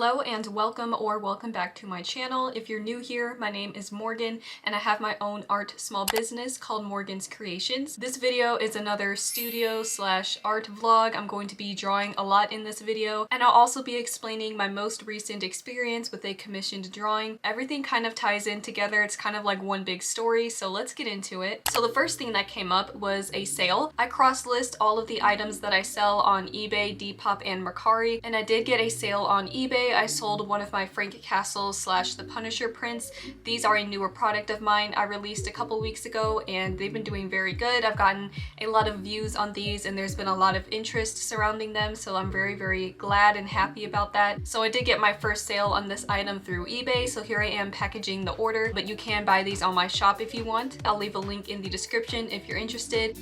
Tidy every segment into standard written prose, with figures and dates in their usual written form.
Hello and welcome back to my channel. If you're new here, my name is Morgan and I have my own art small business called Morgan's Creations. This video is another studio / art vlog. I'm going to be drawing a lot in this video, and I'll also be explaining my most recent experience with a commissioned drawing. Everything kind of ties in together. It's kind of like one big story, so let's get into it. So the first thing that came up was a sale. I cross-list all of the items that I sell on eBay, Depop, and Mercari, and I did get a sale on eBay. I sold one of my Frank Castle / the Punisher prints. These are a newer product of mine I released a couple weeks ago, and they've been doing very good. I've gotten a lot of views on these and there's been a lot of interest surrounding them, so I'm very glad and happy about that. So I did get my first sale on this item through eBay, so here I am packaging the order, but you can buy these on my shop if you want. I'll leave a link in the description if you're interested.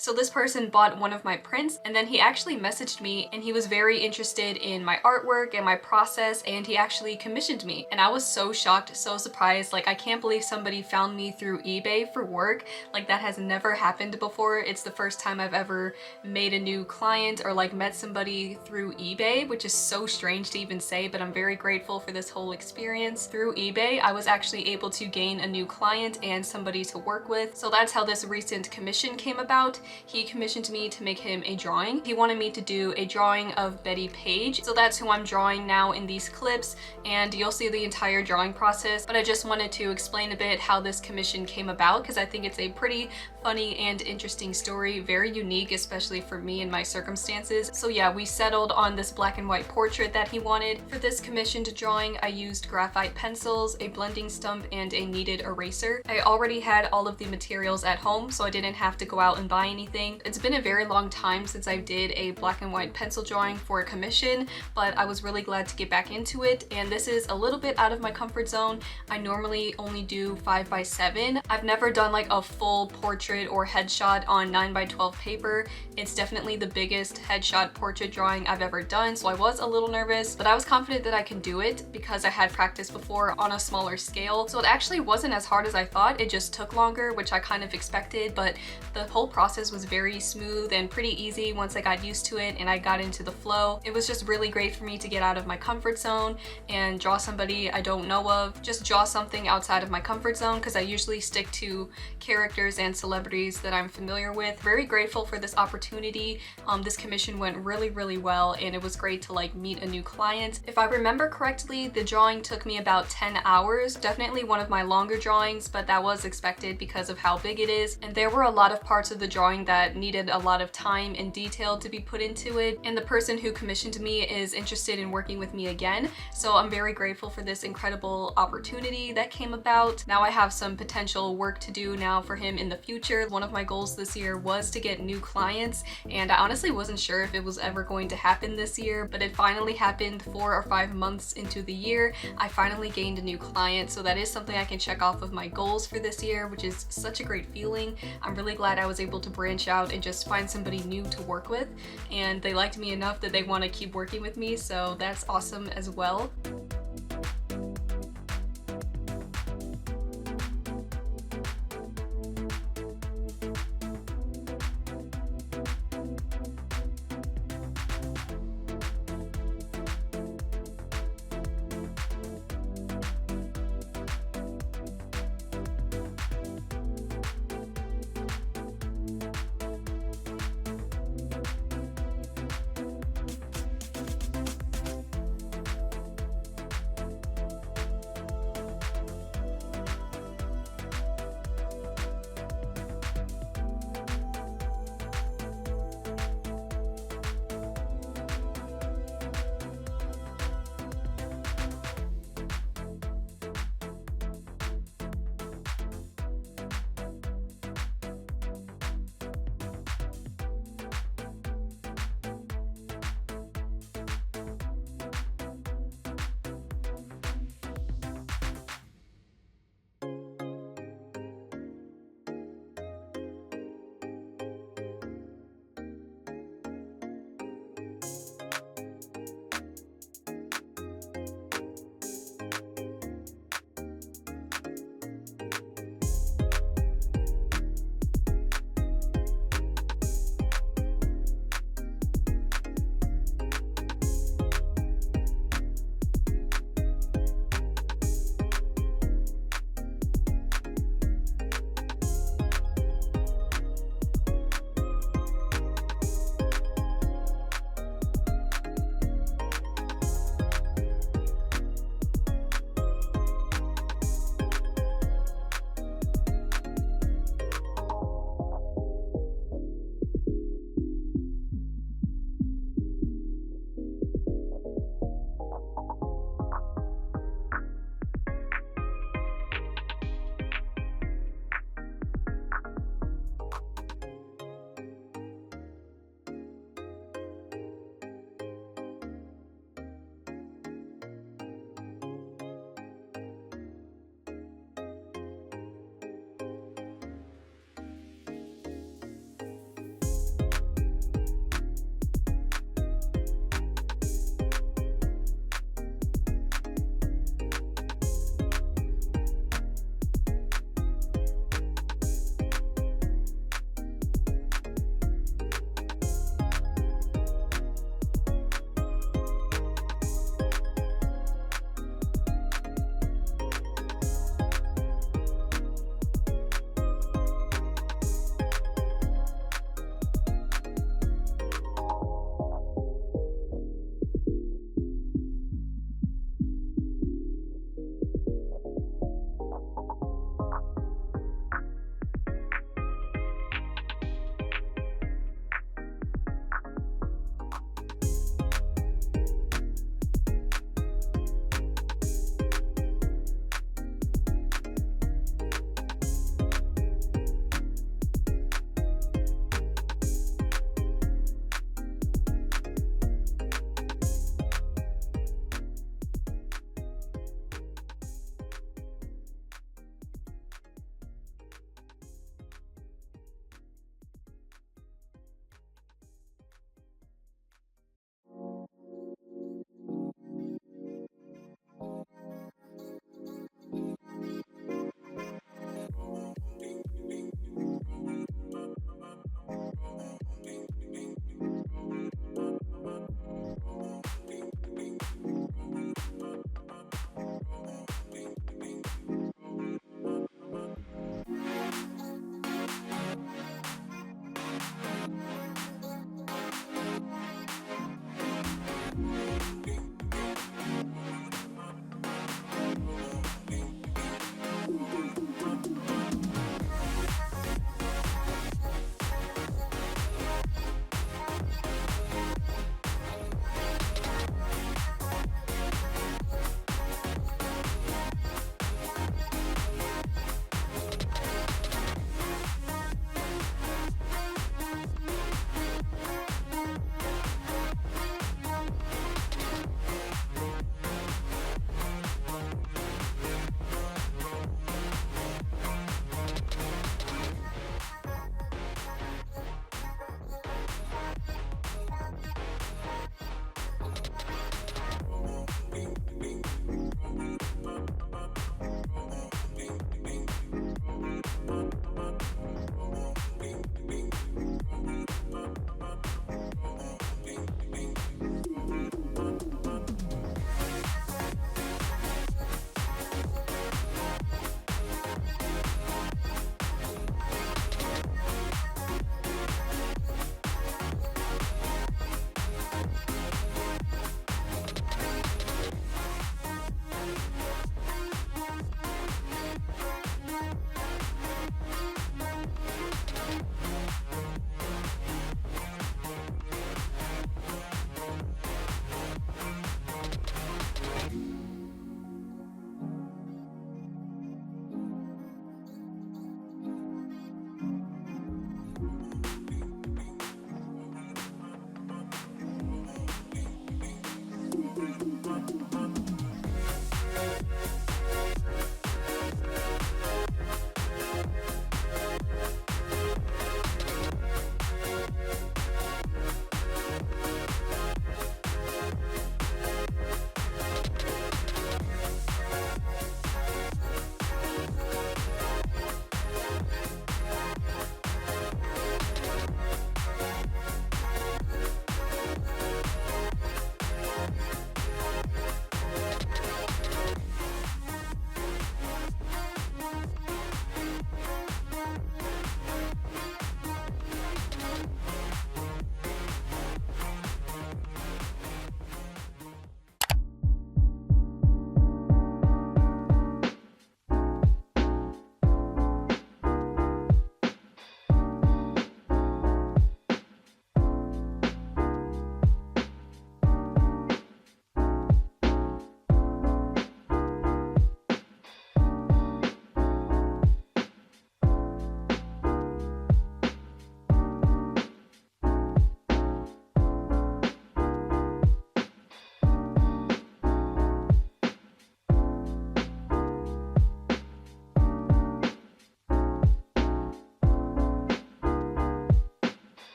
So this person bought one of my prints, and then he actually messaged me and he was very interested in my artwork and my process, and he actually commissioned me. And I was so shocked, so surprised. Like, I can't believe somebody found me through eBay for work. Like, that has never happened before. It's the first time I've ever made a new client or like met somebody through eBay, which is so strange to even say, but I'm very grateful for this whole experience. Through eBay, I was actually able to gain a new client and somebody to work with. So that's how this recent commission came about. He commissioned me to make him a drawing. He wanted me to do a drawing of Betty Page. So that's who I'm drawing now in these clips, and you'll see the entire drawing process. But I just wanted to explain a bit how this commission came about, because I think it's a pretty funny and interesting story, very unique, especially for me and my circumstances. So yeah, we settled on this black and white portrait that he wanted. For this commissioned drawing, I used graphite pencils, a blending stump, and a kneaded eraser. I already had all of the materials at home, so I didn't have to go out and buy anything. It's been a very long time since I did a black and white pencil drawing for a commission, but I was really glad to get back into it, and this is a little bit out of my comfort zone. I normally only do 5x7. I've never done like a full portrait or headshot on 9x12 paper. It's definitely the biggest headshot portrait drawing I've ever done, so I was a little nervous, but I was confident that I can do it because I had practiced before on a smaller scale. So it actually wasn't as hard as I thought. It just took longer, which I kind of expected, but the whole process was very smooth and pretty easy once I got used to it and I got into the flow. It was just really great for me to get out of my comfort zone and draw somebody I don't know of, just draw something outside of my comfort zone, because I usually stick to characters and celebrities that I'm familiar with. Very grateful for this opportunity. This commission went really well, and it was great to like meet a new client. If I remember correctly, the drawing took me about 10 hours. Definitely one of my longer drawings, but that was expected because of how big it is, and there were a lot of parts of the drawing that needed a lot of time and detail to be put into it, and the person who commissioned me is interested in working with me again, so I'm very grateful for this incredible opportunity that came about. Now I have some potential work to do now for him in the future. One of my goals this year was to get new clients, and I honestly wasn't sure if it was ever going to happen this year, but it finally happened 4 or 5 months into the year. I finally gained a new client, so that is something I can check off of my goals for this year, which is such a great feeling. I'm really glad I was able to branch out and just find somebody new to work with, and they liked me enough that they want to keep working with me, so that's awesome as well.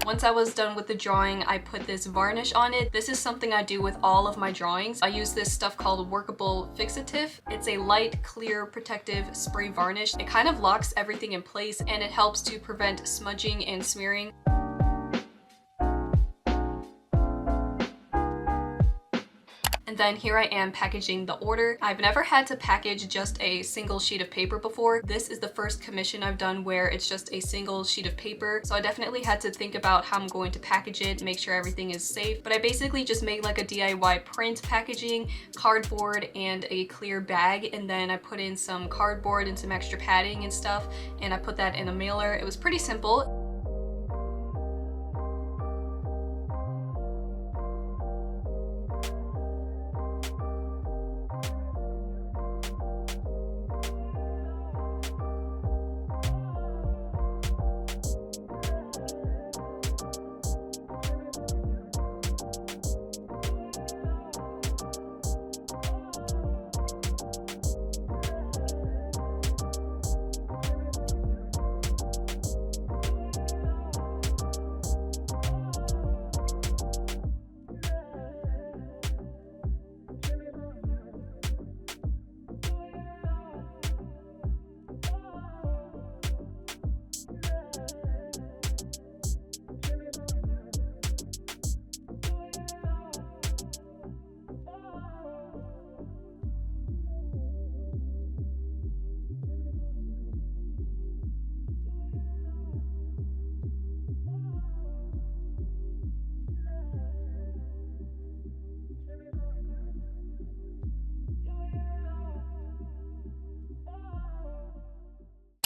Once I was done with the drawing, I put this varnish on it. This is something I do with all of my drawings. I use this stuff called Workable Fixative. It's a light, clear, protective spray varnish. It kind of locks everything in place and it helps to prevent smudging and smearing. And then here I am packaging the order. I've never had to package just a single sheet of paper before. This is the first commission I've done where it's just a single sheet of paper. So I definitely had to think about how I'm going to package it, make sure everything is safe. But I basically just made like a DIY print packaging, cardboard, and a clear bag. And then I put in some cardboard and some extra padding and stuff. And I put that in a mailer. It was pretty simple.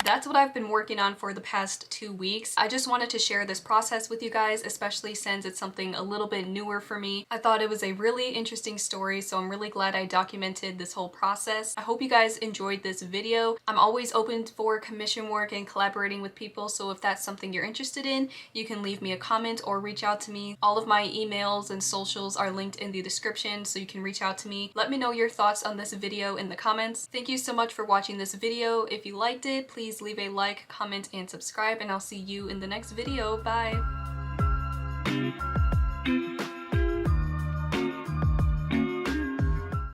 That's what I've been working on for the past 2 weeks. I just wanted to share this process with you guys, especially since it's something a little bit newer for me. I thought it was a really interesting story, so I'm really glad I documented this whole process. I hope you guys enjoyed this video. I'm always open for commission work and collaborating with people, so if that's something you're interested in, you can leave me a comment or reach out to me. All of my emails and socials are linked in the description, so you can reach out to me. Let me know your thoughts on this video in the comments. Thank you so much for watching this video. If you liked it, please leave a like, comment, and subscribe, and I'll see you in the next video. Bye!